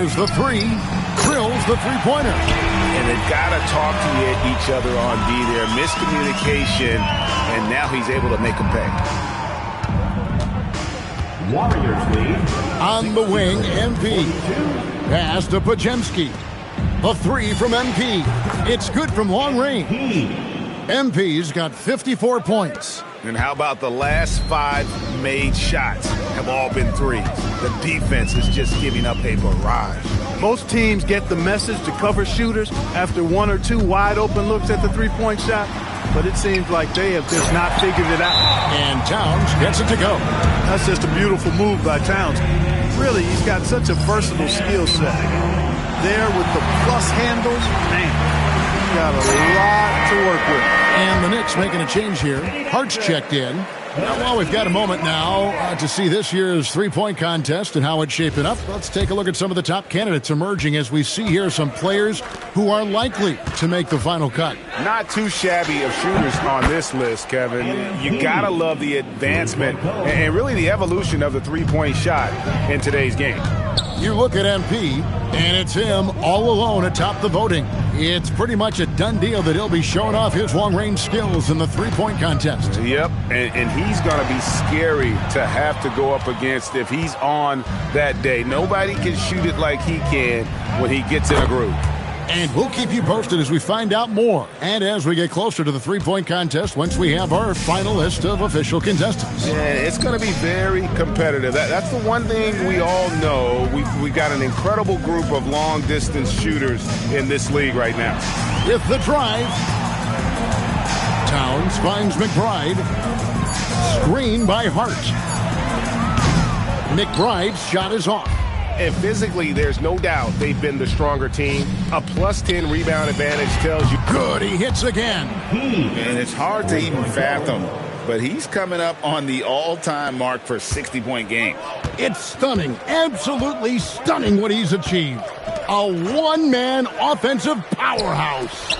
Fires the three. Drills the three-pointer. And they've got to talk to each other on D there. Miscommunication, and now he's able to make them pay. Warriors lead. On the wing, MP. Pass to Podziemski. A three from MP. It's good from long range. MP's got 54 points. And how about the last 5 made shots have all been threes? The defense is just giving up a barrage. Most teams get the message to cover shooters after 1 or 2 wide open looks at the three-point shot, but it seems like they have just not figured it out. And Towns gets it to go. That's just a beautiful move by Towns. Really, he's got such a versatile skill set. There with the plus handles, man, he's got a lot to work with. And the Knicks making a change here. Hart's checked in. Well, we've got a moment now to see this year's three-point contest and how it's shaping up. Let's take a look at some of the top candidates emerging as we see here some players who are likely to make the final cut. Not too shabby of shooters on this list, Kevin. You gotta love the advancement and really the evolution of the three-point shot in today's game. You look at MP, and it's him all alone atop the voting. It's pretty much a done deal that he'll be showing off his long-range skills in the three-point contest. Yep, and he's going to be scary to have to go up against if he's on that day. Nobody can shoot it like he can when he gets in a groove. And we'll keep you posted as we find out more and as we get closer to the three-point contest once we have our final list of official contestants. Yeah, it's going to be very competitive. That's the one thing we all know. We got an incredible group of long-distance shooters in this league right now. With the drive, Towns finds McBride. Screen by Hart. McBride's shot is off. And physically, there's no doubt they've been the stronger team. A +10 rebound advantage tells you. Good, he hits again. And it's hard to even fathom, but he's coming up on the all-time mark for 60-point game. It's stunning, absolutely stunning what he's achieved. A one-man offensive powerhouse.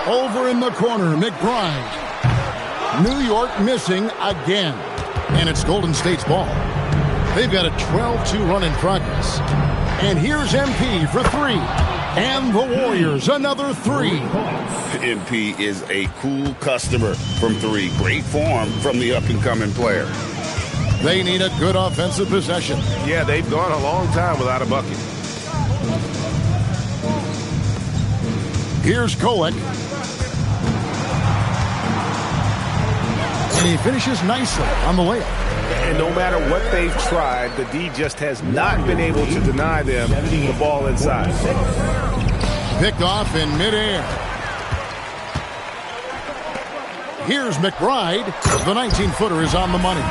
Over in the corner, McBride. New York missing again. And it's Golden State's ball. They've got a 12-2 run in progress. And here's MP for three. And the Warriors, another three. MP is a cool customer from three. Great form from the up-and-coming player. They need a good offensive possession. Yeah, they've gone a long time without a bucket. Here's Kolek. And he finishes nicely on the layup. And no matter what they've tried, the D just has not been able to deny them the ball inside. Picked off in midair. Here's McBride. The 19-footer is on the money.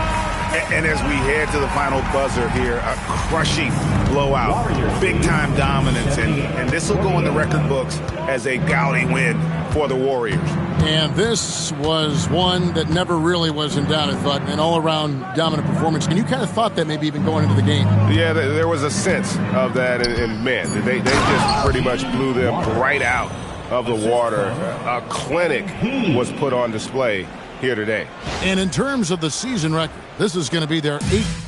And as we head to the final buzzer here, a crushing blowout, big-time dominance, and this will go in the record books as a gaudy win for the Warriors. And this was one that never really was in doubt, I thought, an all-around dominant performance. And you kind of thought that maybe even going into the game. Yeah, there was a sense of that, and man, they just pretty much blew them right out of the water. A clinic was put on display here today. And in terms of the season record, this is going to be their 8th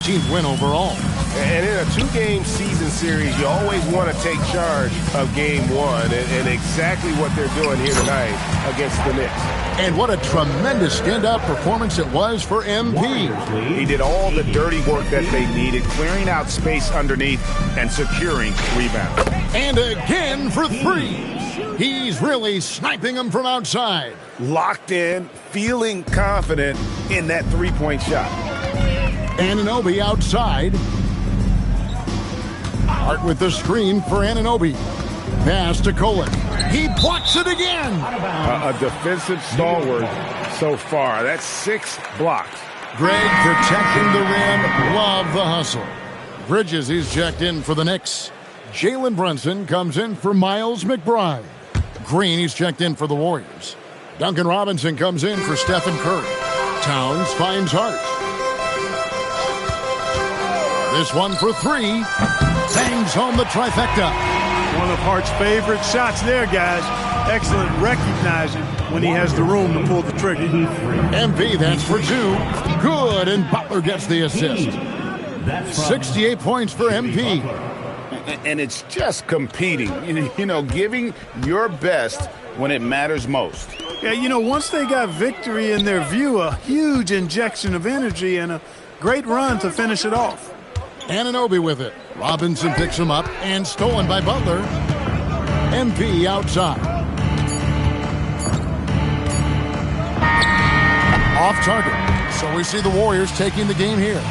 13th win overall. And in a 2-game season series, you always want to take charge of game one, and exactly what they're doing here tonight against the Knicks. And what a tremendous standout performance it was for MP. He did all the dirty work that they needed, clearing out space underneath and securing rebounds. And again for three. He's really sniping them from outside. Locked in, feeling confident in that three-point shot. Anunoby outside. Hart with the screen for Anunoby. Pass to Kolek. He blocks it again. A defensive stalwart so far. That's 6 blocks. Greg protecting the rim. Love the hustle. Bridges is checked in for the Knicks. Jalen Brunson comes in for Miles McBride. Green is checked in for the Warriors. Duncan Robinson comes in for Stephen Curry. Towns finds Hart. This one for three. Bangs home the trifecta. One of Hart's favorite shots there, guys. Excellent recognizing when he has the room to pull the trigger. MP, that's for two. Good, and Butler gets the assist. 68 points for MP. And it's just competing, giving your best when it matters most. Yeah, once they got victory in their view, a huge injection of energy and a great run to finish it off. Anunoby with it. Robinson picks him up and stolen by Butler. MP outside. Off target. So we see the Warriors taking the game here.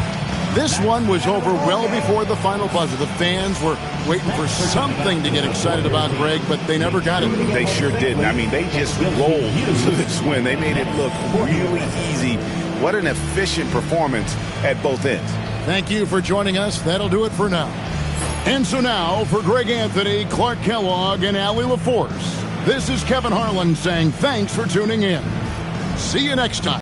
This one was over well before the final buzzer. The fans were waiting for something to get excited about, Greg, but they never got it. They sure didn't. I mean, they just rolled into this win. They made it look really easy. What an efficient performance at both ends. Thank you for joining us. That'll do it for now. And so now, for Greg Anthony, Clark Kellogg, and Allie LaForce, this is Kevin Harlan saying thanks for tuning in. See you next time.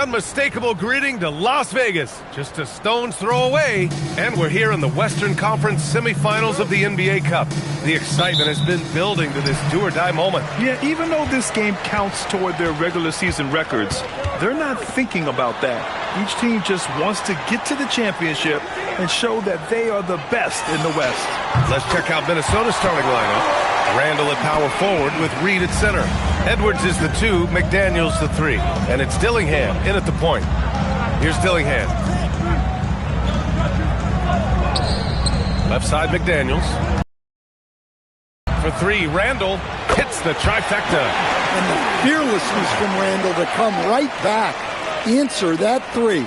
unmistakable greeting to Las Vegas. Just a stone's throw away, and we're here in the Western Conference semifinals of the NBA Cup. The excitement has been building to this do-or-die moment. Yeah, even though this game counts toward their regular season records, they're not thinking about that. Each team just wants to get to the championship and show that they are the best in the West. Let's check out Minnesota's starting lineup. Randall at power forward with Reed at center. Edwards is the 2, McDaniels the 3. And it's Dillingham in at the point. Here's Dillingham. Left side, McDaniels. For 3, Randall hits the trifecta. And the fearlessness from Randall to come right back, answer that 3.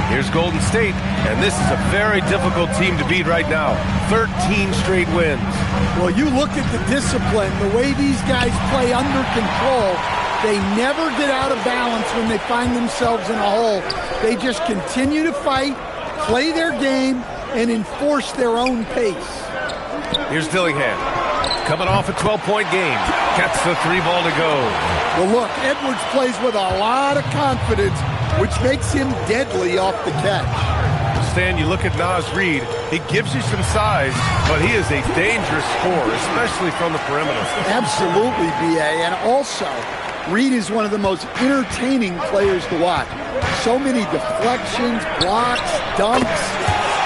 Here's Golden State, and this is a very difficult team to beat right now. 13 straight wins. Well, you look at the discipline, the way these guys play under control. They never get out of balance when they find themselves in a hole. They just continue to fight, play their game, and enforce their own pace. Here's Dillingham. Coming off a 12-point game. Gets the 3 ball to go. Well, look, Edwards plays with a lot of confidence, which makes him deadly off the catch. Stan, you look at Naz Reid, he gives you some size, but he is a dangerous scorer, especially from the perimeter. Absolutely, B.A. And also, Reid is one of the most entertaining players to watch. So many deflections, blocks, dunks,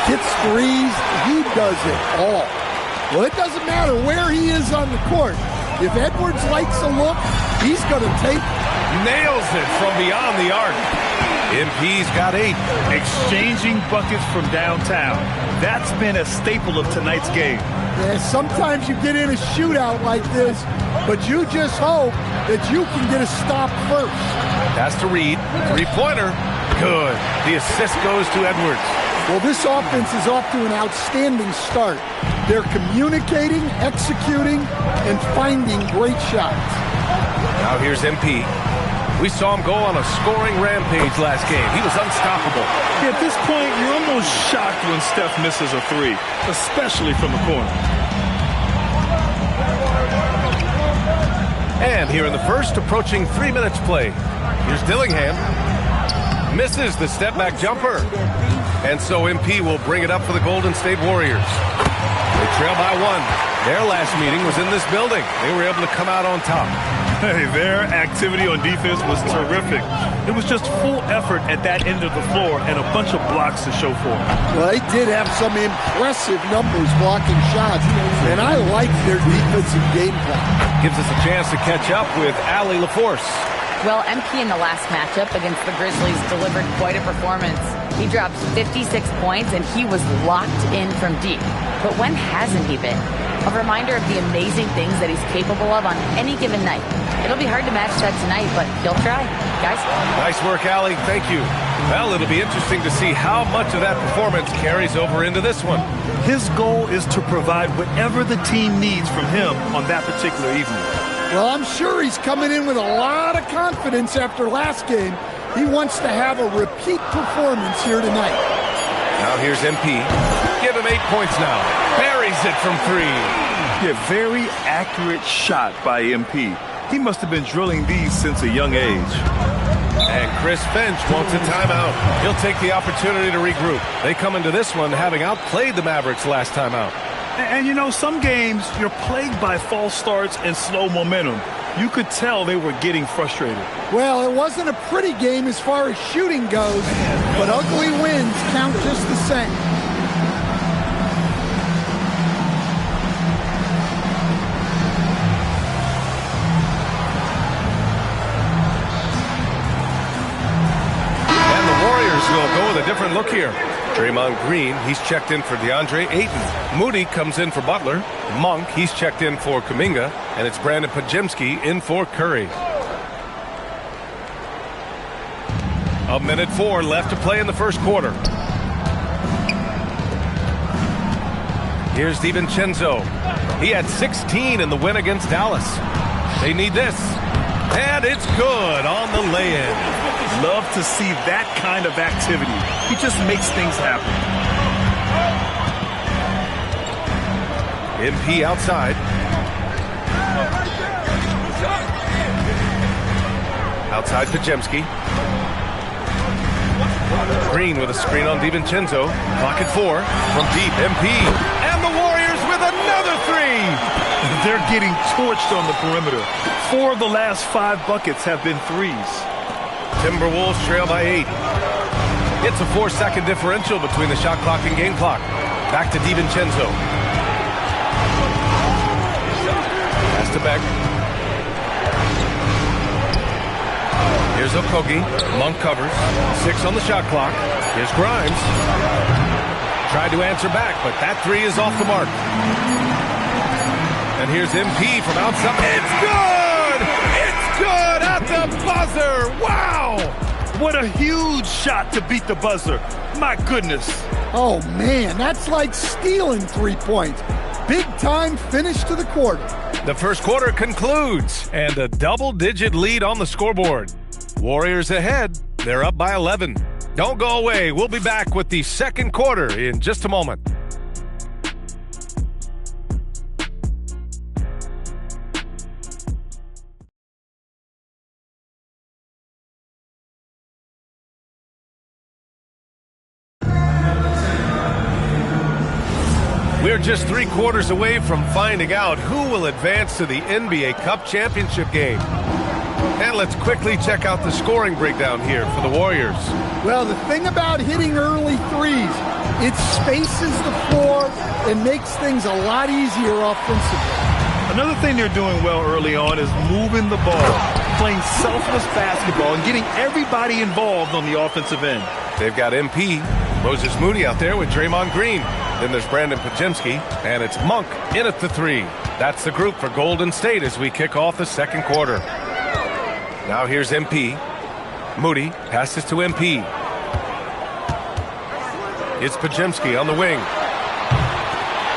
hits threes. He does it all. Well, it doesn't matter where he is on the court. If Edwards likes a look, he's going to take. Nails it from beyond the arc. MP's got 8. Exchanging buckets from downtown. That's been a staple of tonight's game. Yeah, sometimes you get in a shootout like this, but you just hope that you can get a stop first. Pass to Reed. 3-pointer. Good. The assist goes to Edwards. Well, this offense is off to an outstanding start. They're communicating, executing, and finding great shots. Now here's MP. We saw him go on a scoring rampage last game. He was unstoppable. At this point, you're almost shocked when Steph misses a 3, especially from the corner. And here in the first, approaching 3 minutes play. Here's Dillingham. Misses the step-back jumper. And so MP will bring it up for the Golden State Warriors. They trail by 1. Their last meeting was in this building. They were able to come out on top. Hey, their activity on defense was terrific. It was just full effort at that end of the floor and a bunch of blocks to show for it. Well, they did have some impressive numbers blocking shots, and I like their defensive game plan. Gives us a chance to catch up with Allie LaForce. Well, MP in the last matchup against the Grizzlies delivered quite a performance. He dropped 56 points, and he was locked in from deep. But when hasn't he been? A reminder of the amazing things that he's capable of on any given night. It'll be hard to match that tonight, but he'll try. Guys? Nice work, Allie. Thank you. Well, it'll be interesting to see how much of that performance carries over into this one. His goal is to provide whatever the team needs from him on that particular evening. Well, I'm sure he's coming in with a lot of confidence after last game. He wants to have a repeat performance here tonight. Now here's MP. Give him 8 points now. Buries it from 3. Yeah, very accurate shot by MP. He must have been drilling these since a young age. And Chris Finch wants a timeout. He'll take the opportunity to regroup. They come into this one having outplayed the Mavericks last time out. And you know, some games you're plagued by false starts and slow momentum. You could tell they were getting frustrated. Well, it wasn't a pretty game as far as shooting goes, but ugly wins count just the same. And the Warriors will go with a different look here. Draymond Green, he's checked in for DeAndre Ayton. Moody comes in for Butler. Monk, he's checked in for Kuminga. And it's Brandon Podziemski in for Curry. 1:04 left to play in the first quarter. Here's DiVincenzo. He had 16 in the win against Dallas. They need this. And it's good on the lay-in. Love to see that kind of activity. He just makes things happen. MP outside. Outside Podziemski. Green with a screen on DiVincenzo. Clock at 4. From deep, MP. And the Warriors with another 3. They're getting torched on the perimeter. 4 of the last 5 buckets have been threes. Timberwolves trail by 8. It's a 4-second differential between the shot clock and game clock. Back to DiVincenzo. Pass to Beck. Here's Okogie. Monk covers. 6 on the shot clock. Here's Grimes. Tried to answer back, but that 3 is off the mark. And here's MP from outside. It's good! It's good at the buzzer! Wow! What a huge shot to beat the buzzer. My goodness. Oh, man, that's like stealing 3 points. Big time finish to the quarter. The first quarter concludes, and a double-digit lead on the scoreboard. Warriors ahead. They're up by 11. Don't go away. We'll be back with the second quarter in just a moment. We're just 3 quarters away from finding out who will advance to the NBA Cup Championship game. And let's quickly check out the scoring breakdown here for the Warriors. Well, the thing about hitting early threes, it spaces the floor and makes things a lot easier offensively. Another thing they're doing well early on is moving the ball, playing selfless basketball, and getting everybody involved on the offensive end. They've got MP, Moses Moody out there with Draymond Green. Then there's Brandon Podziemski, and it's Monk in at the 3. That's the group for Golden State as we kick off the second quarter. Now here's MP. Moody passes to MP. It's Podziemski on the wing.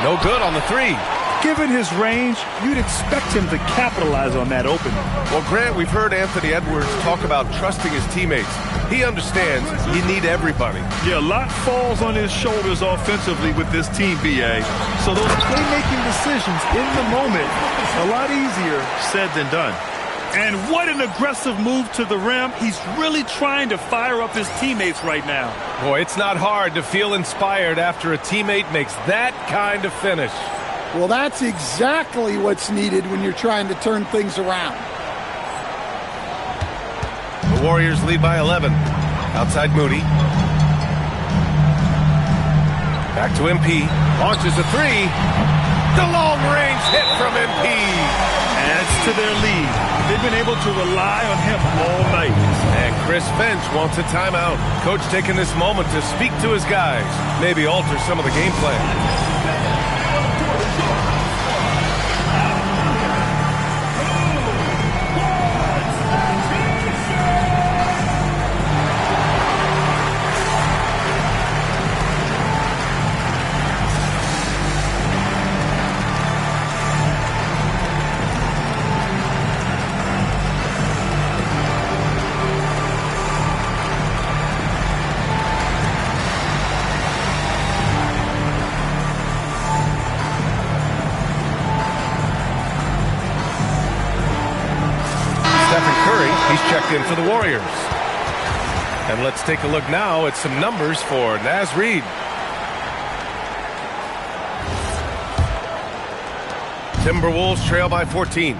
No good on the 3. Given his range, you'd expect him to capitalize on that opening. Well, Grant, we've heard Anthony Edwards talk about trusting his teammates. He understands you need everybody. Yeah, a lot falls on his shoulders offensively with this team, BA. So those playmaking decisions in the moment, a lot easier said than done. And what an aggressive move to the rim. He's really trying to fire up his teammates right now. Boy, it's not hard to feel inspired after a teammate makes that kind of finish. Well, that's exactly what's needed when you're trying to turn things around. The Warriors lead by 11. Outside Moody. Back to MP. Launches a 3. The long-range hit from MP. Adds to their lead. They've been able to rely on him all night. And Chris Finch wants a timeout. Coach taking this moment to speak to his guys. Maybe alter some of the game plan. Checked in for the Warriors. And let's take a look now at some numbers for Naz Reid. Timberwolves trail by 14.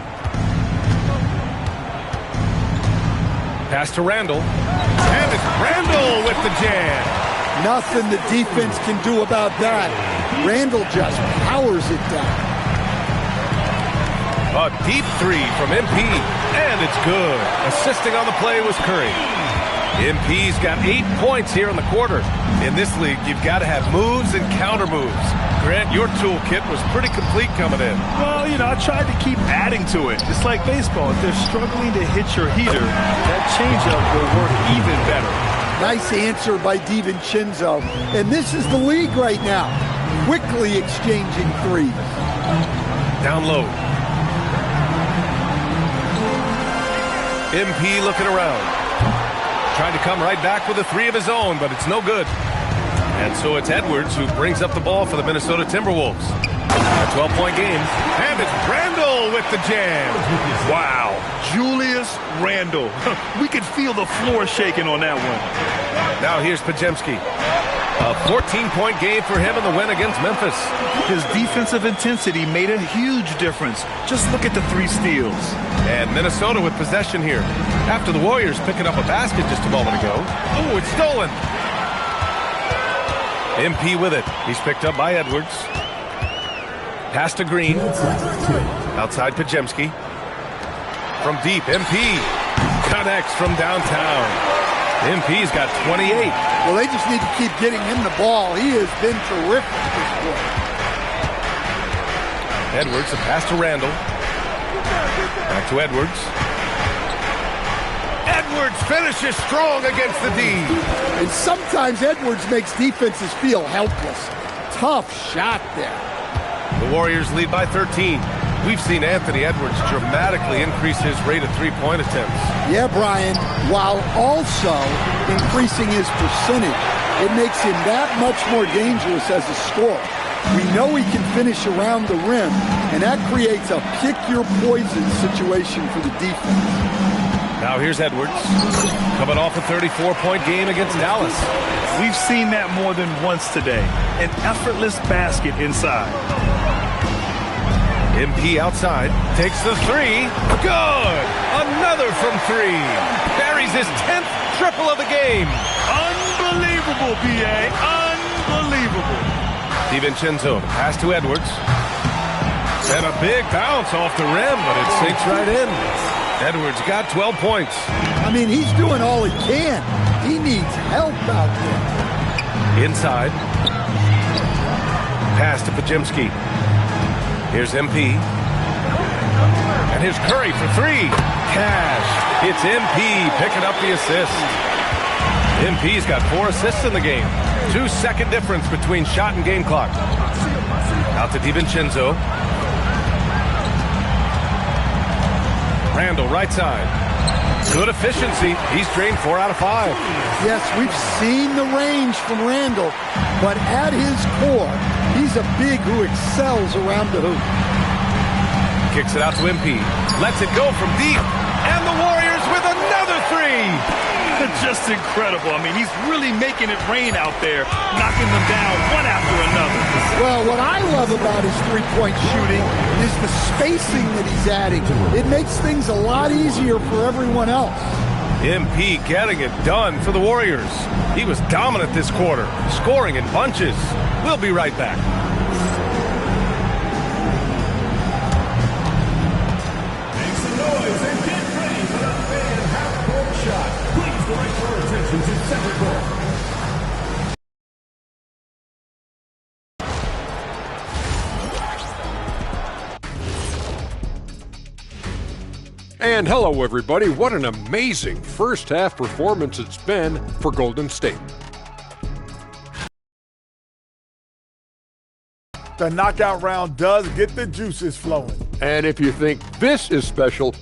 Pass to Randall. And it's Randall with the jam. Nothing the defense can do about that. Randall just powers it down. A deep 3 from MP, and it's good. Assisting on the play was Curry. MP's got 8 points here in the quarter. In this league, you've got to have moves and counter moves. Grant, your toolkit was pretty complete coming in. Well, I tried to keep adding to it. It's like baseball. If they're struggling to hit your heater, that changeup will work even better. Nice answer by DiVincenzo. And this is the league right now. Quickly exchanging threes. Down low. MP looking around. Trying to come right back with a 3 of his own, but it's no good. And so it's Edwards who brings up the ball for the Minnesota Timberwolves. A 12-point game. And it's Randall with the jam. Wow. Julius Randall. We could feel the floor shaking on that one. Now here's Podziemski. A 14-point game for him in the win against Memphis. His defensive intensity made a huge difference. Just look at the 3 steals. And Minnesota with possession here. After the Warriors picking up a basket just a moment ago. Oh, it's stolen. MP with it. He's picked up by Edwards. Pass to Green. Outside Podziemski. From deep, MP connects from downtown. MP's got 28. Well, they just need to keep getting him the ball. He has been terrific this quarter. Edwards, a pass to Randall. Back to Edwards. Edwards finishes strong against the D. And sometimes Edwards makes defenses feel helpless. Tough shot there. The Warriors lead by 13. We've seen Anthony Edwards dramatically increase his rate of three-point attempts. Yeah, Brian, while also increasing his percentage. It makes him that much more dangerous as a scorer. We know he can finish around the rim, and that creates a pick-your-poison situation for the defense. Now here's Edwards, coming off a 34-point game against Dallas. We've seen that more than once today. An effortless basket inside. MP outside, takes the three. Good! Another from three. Buries his 10th triple of the game. Unbelievable, B.A. Unbelievable. DiVincenzo, pass to Edwards. And a big bounce off the rim, but it sinks right in. Edwards got 12 points. I mean, he's doing all he can. He needs help out there. Inside. Pass to Podziemski. Here's MP. And here's Curry for three. Cash. It's MP picking up the assist. MP's got 4 assists in the game. 2-second difference between shot and game clock. Out to DiVincenzo. Randall, right side. Good efficiency. He's drained 4 out of 5. Yes, we've seen the range from Randall, but at his core, he's a big who excels around the hoop. Kicks it out to MP. Lets it go from deep. And the Warriors with another three. Just incredible. I mean, he's really making it rain out there, knocking them down one after another. Well, what I love about his three-point shooting is the spacing that he's adding. It makes things a lot easier for everyone else. MP getting it done for the Warriors. He was dominant this quarter, scoring in bunches. We'll be right back. Make some noise and get ready for the fan half-court shot. Please direct your attention to center court. And hello, everybody. What an amazing first-half performance it's been for Golden State. The knockout round does get the juices flowing. And if you think this is special,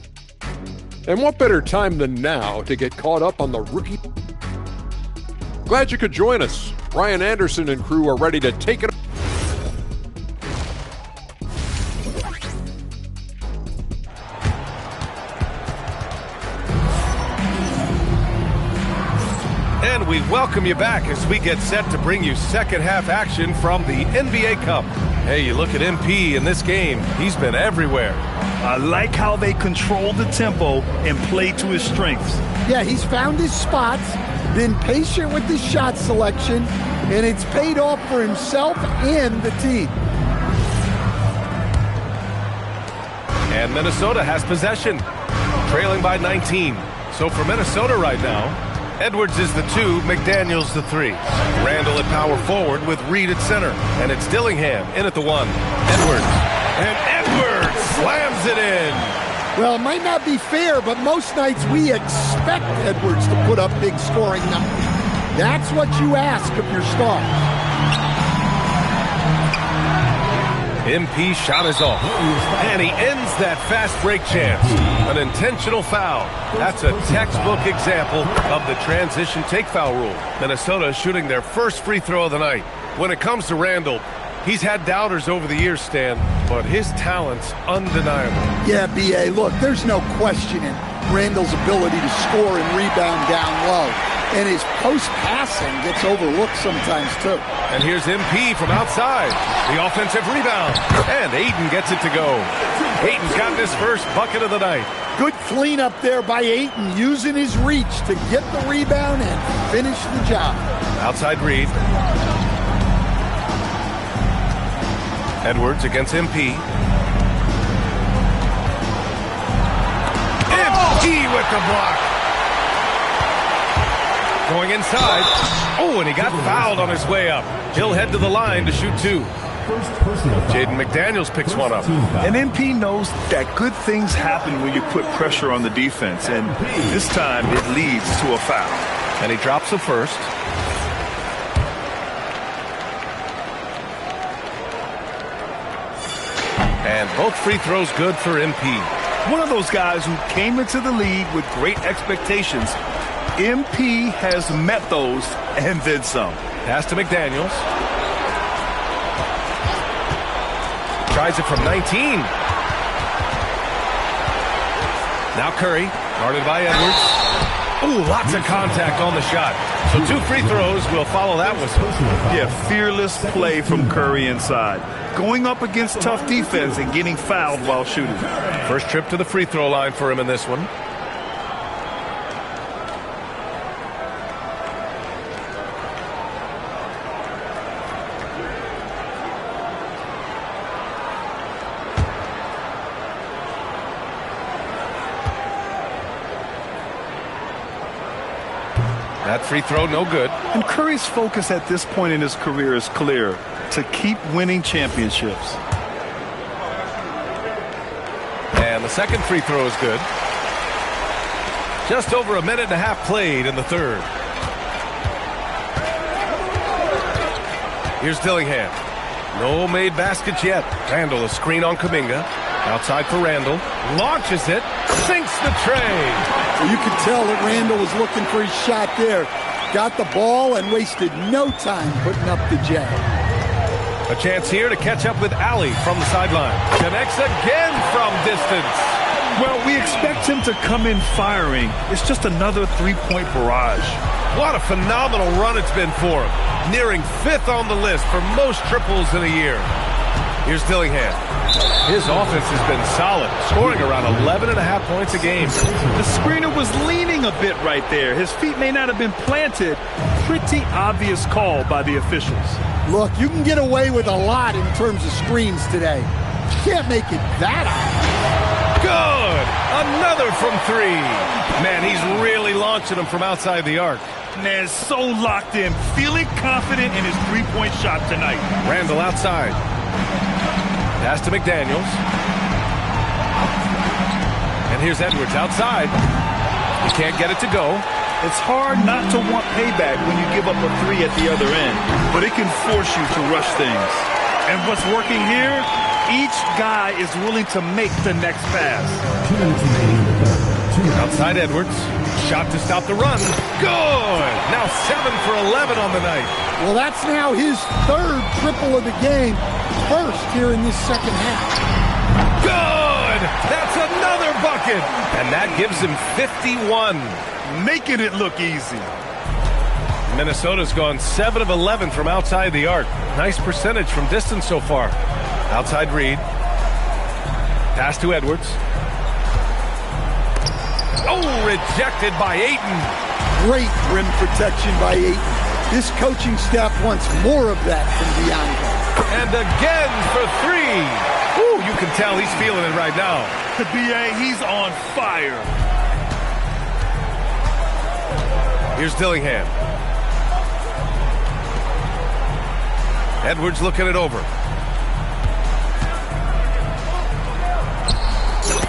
and what better time than now to get caught up on the rookie? Glad you could join us. Brian Anderson and crew are ready to take it. And we welcome you back as we get set to bring you second half action from the NBA Cup. Hey, you look at MP in this game, he's been everywhere. I like how they control the tempo and play to his strengths. Yeah, he's found his spots, been patient with his shot selection, and it's paid off for himself and the team. And Minnesota has possession, trailing by 19. So for Minnesota right now, Edwards is the 2, McDaniels the 3. Randall at power forward with Reed at center. And it's Dillingham in at the 1. Edwards. And Edwards slams it in. Well, it might not be fair, but most nights we expect Edwards to put up big scoring numbers. That's what you ask of your stars. MP shot is off. And he ends that fast break chance. An intentional foul. That's a textbook example of the transition take foul rule. Minnesota shooting their first free throw of the night. When it comes to Randall, he's had doubters over the years, Stan, but his talent's undeniable. Yeah, B.A., look, there's no questioning Randall's ability to score and rebound down low. and his post-passing gets overlooked sometimes, too. And here's MP from outside. The offensive rebound. And Ayton gets it to go. Ayton's got his first bucket of the night. Good cleanup there by Ayton, using his reach to get the rebound and finish the job. Outside Reed. Edwards against MP. MP with the block. Going inside. Oh, and he got fouled on his way up. He'll head to the line to shoot two. Jaden McDaniels picks one up. And MP knows that good things happen when you put pressure on the defense, and this time it leads to a foul. And he drops the first. And both free throws good for MP. One of those guys who came into the league with great expectations. MP has met those and then some. Pass to McDaniels. Tries it from 19. Now Curry, guarded by Edwards. Ooh, lots of contact on the shot. So two free throws will follow that whistle. Yeah, fearless play from Curry inside. Going up against tough defense and getting fouled while shooting. First trip to the free throw line for him in this one. That free throw, no good. And Curry's focus at this point in his career is clear: to keep winning championships. And the second free throw is good. Just over a minute and a half played in the third. Here's Dillingham. No made baskets yet. Randall, a screen on Kuminga. Outside for Randall. Launches it. Sinks the tray. Well, you could tell that Randall was looking for his shot there. Got the ball and wasted no time putting up the jab. A chance here to catch up with Alley from the sideline. Connects again from distance. Well, we expect him to come in firing. It's just another three-point barrage. What a phenomenal run it's been for him. Nearing 5th on the list for most triples in a year. Here's Dillingham. His offense has been solid, scoring around 11.5 points a game. The screener was leaning a bit right there. His feet may not have been planted. Pretty obvious call by the officials. Look, you can get away with a lot in terms of screens today. You can't make it that obvious. Good! Another from 3. Man, he's really launching them from outside the arc. Man, so locked in, feeling confident in his three-point shot tonight. Randall outside. Pass to McDaniels. And here's Edwards outside. He can't get it to go. It's hard not to want payback when you give up a 3 at the other end, but it can force you to rush things. And what's working here? Each guy is willing to make the next pass. Outside Edwards. Shot to stop the run. Good! Now 7 for 11 on the night. Well, that's now his 3rd triple of the game. First here in this second half. Good! That's another bucket! And that gives him 51. Making it look easy. Minnesota's gone 7 of 11 from outside the arc. Nice percentage from distance so far. Outside Reed. Pass to Edwards. Oh, rejected by Ayton. Great rim protection by Ayton. This coaching staff wants more of that from DeAndre. And again for 3. Ooh, you can tell he's feeling it right now. B.A., he's on fire. Here's Dillingham. Edwards looking it over.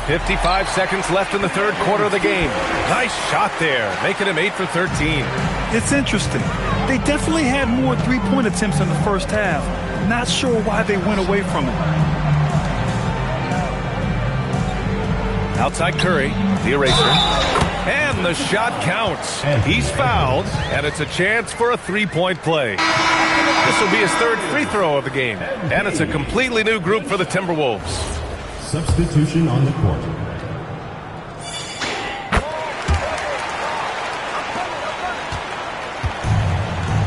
55 seconds left in the third quarter of the game. Nice shot there, making him 8 for 13. It's interesting. They definitely had more three-point attempts in the first half. Not sure why they went away from it. Outside Curry, the eraser. And the shot counts. He's fouled, and it's a chance for a three-point play. This will be his 3rd free throw of the game. And it's a completely new group for the Timberwolves. Substitution on the court.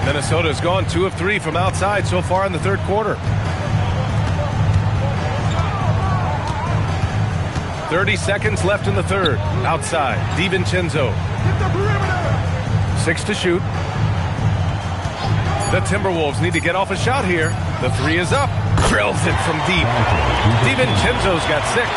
Minnesota's gone 2 of 3 from outside so far in the third quarter. 30 seconds left in the third. Outside, DiVincenzo. 6 to shoot. The Timberwolves need to get off a shot here. The 3 is up. Drills it from deep. DiVincenzo's got 6.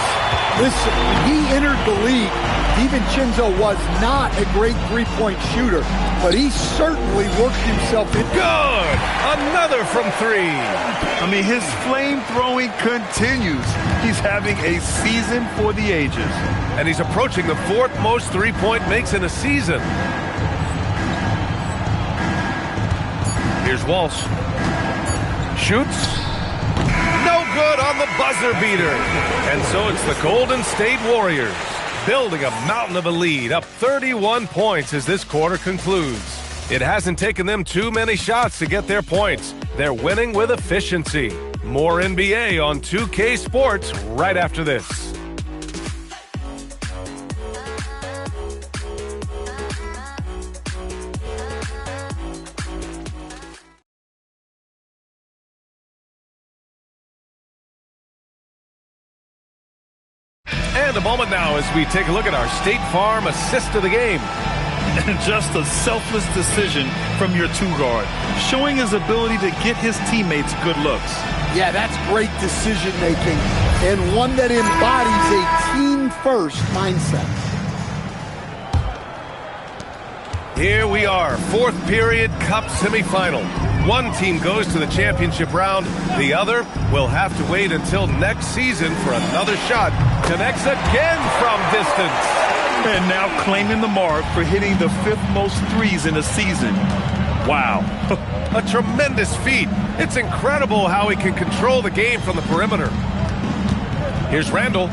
Listen, when he entered the league, DiVincenzo was not a great three-point shooter, but he certainly worked himself in. Good! Another from 3. I mean, his flame throwing continues. He's having a season for the ages. And he's approaching the 4th most three-point makes in a season. Here's Walsh. Shoots. No good on the buzzer beater. And so it's the Golden State Warriors building a mountain of a lead, up 31 points as this quarter concludes. It hasn't taken them too many shots to get their points. They're winning with efficiency. More NBA on 2K Sports right after this. And a moment now as we take a look at our State Farm assist of the game. Just a selfless decision from your two-guard, showing his ability to get his teammates good looks. Yeah, that's great decision-making, and one that embodies a team-first mindset. Here we are, 4th period Cup semifinal. One team goes to the championship round. The other will have to wait until next season for another shot. Connects again from distance. And now claiming the mark for hitting the 5th most threes in a season. Wow. A tremendous feat. It's incredible how he can control the game from the perimeter. Here's Randall.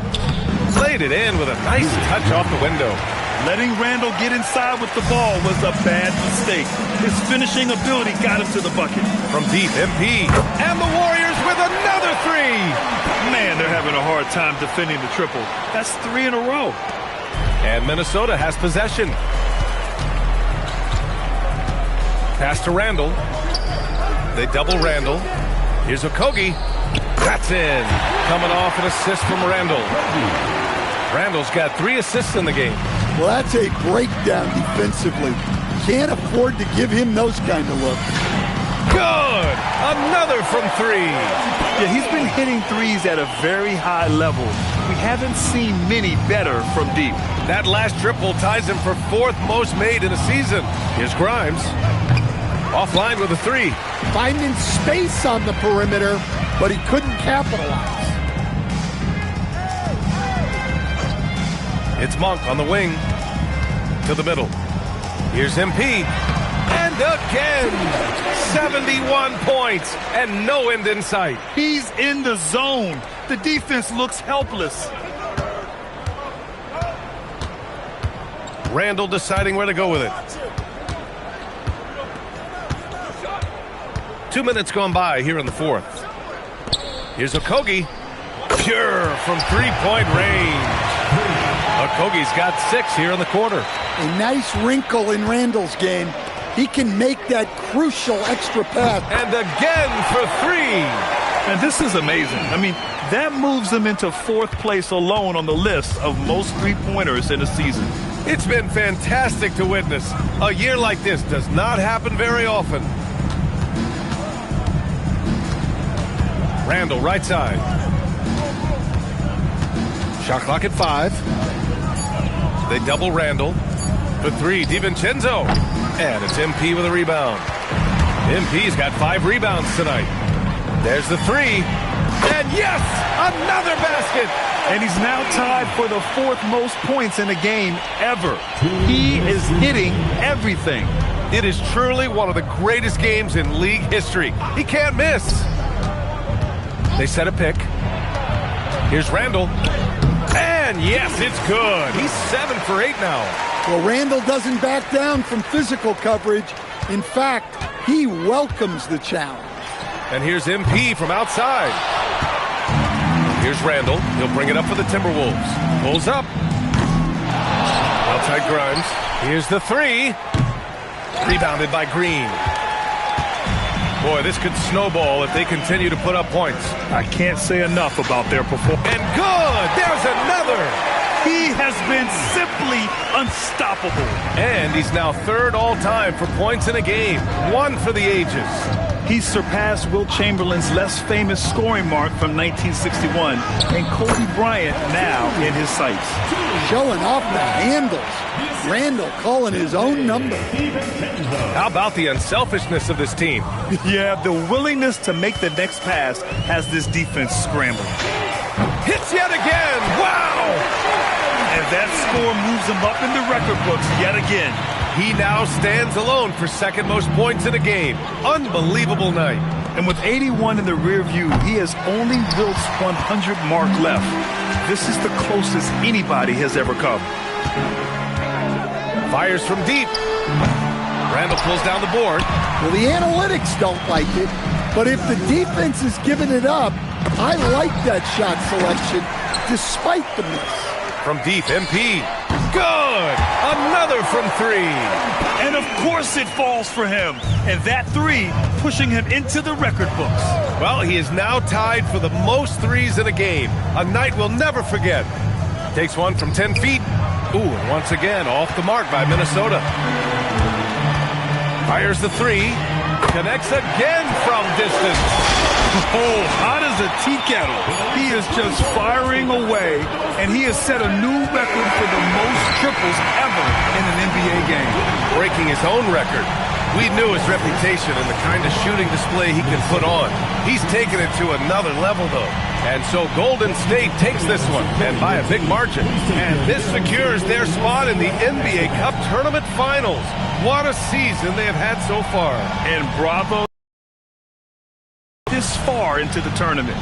Played it in with a nice touch off the window. Letting Randall get inside with the ball was a bad mistake. His finishing ability got him to the bucket. From deep, MP. And the Warriors with another 3. Man, they're having a hard time defending the triple. That's 3 in a row. And Minnesota has possession. Pass to Randall. They double Randall. Here's Okogie. That's in. Coming off an assist from Randall. Randall's got 3 assists in the game. Well, that's a breakdown defensively. Can't afford to give him those kind of looks. Good! Another from 3. Yeah, he's been hitting threes at a very high level. We haven't seen many better from deep. That last triple ties him for 4th most made in a season. Here's Grimes. Offline with a 3. Finding space on the perimeter, but he couldn't capitalize. It's Monk on the wing. To the middle. Here's MP. And again! 71 points and no end in sight. He's in the zone. The defense looks helpless. Randall deciding where to go with it. 2 minutes gone by here in the 4th. Here's Okogie. Pure from 3-point range. Okogie's got 6 here in the quarter. A nice wrinkle in Randall's game. He can make that crucial extra pass. And again for 3. And this is amazing. I mean, that moves him into 4th place alone on the list of most three-pointers in a season. It's been fantastic to witness. A year like this does not happen very often. Randall, right side. Shot clock at 5. They double Randall. For 3, DiVincenzo. And it's MP with a rebound. MP's got 5 rebounds tonight. There's the 3. And yes, another basket. And he's now tied for the 4th most points in a game ever. He is hitting everything. It is truly one of the greatest games in league history. He can't miss. They set a pick. Here's Randall. And yes, it's good. He's 7 for 8 now. Well, Randall doesn't back down from physical coverage. In fact, he welcomes the challenge. And here's MP from outside. Here's Randall. He'll bring it up for the Timberwolves. Pulls up. Outside Grimes. Here's the 3. Rebounded by Green. Boy, this could snowball if they continue to put up points. I can't say enough about their performance. And good! There's another! He has been simply unstoppable. And he's now third all-time for points in a game. One for the ages. He's surpassed Wilt Chamberlain's less famous scoring mark from 1961 and Kobe Bryant now in his sights. Showing off the handles. Randall calling his own number. How about the unselfishness of this team? Yeah, the willingness to make the next pass has this defense scrambling. Hits yet again! Wow! And that score moves him up in the record books yet again. He now stands alone for second most points in a game. Unbelievable night. And with 81 in the rear view, he has only Wilt's 100 mark left. This is the closest anybody has ever come. Fires from deep. Randall pulls down the board. Well, the analytics don't like it, but if the defense is giving it up, I like that shot selection despite the miss. From deep, MP. Good! Another from three. And of course it falls for him. And that three pushing him into the record books. Well, he is now tied for the most threes in a game. A night we'll never forget. Takes one from 10 feet. Ooh, and once again, off the mark by Minnesota. Fires the three. Connects again from distance. Oh, hot as a tea kettle. He is just firing away, and he has set a new record for the most triples ever in an NBA game. Breaking his own record. We knew his reputation and the kind of shooting display he can put on. He's taken it to another level, though. And so Golden State takes this one, and by a big margin. And this secures their spot in the NBA Cup Tournament Finals. What a season they have had so far. And bravo this far into the tournament.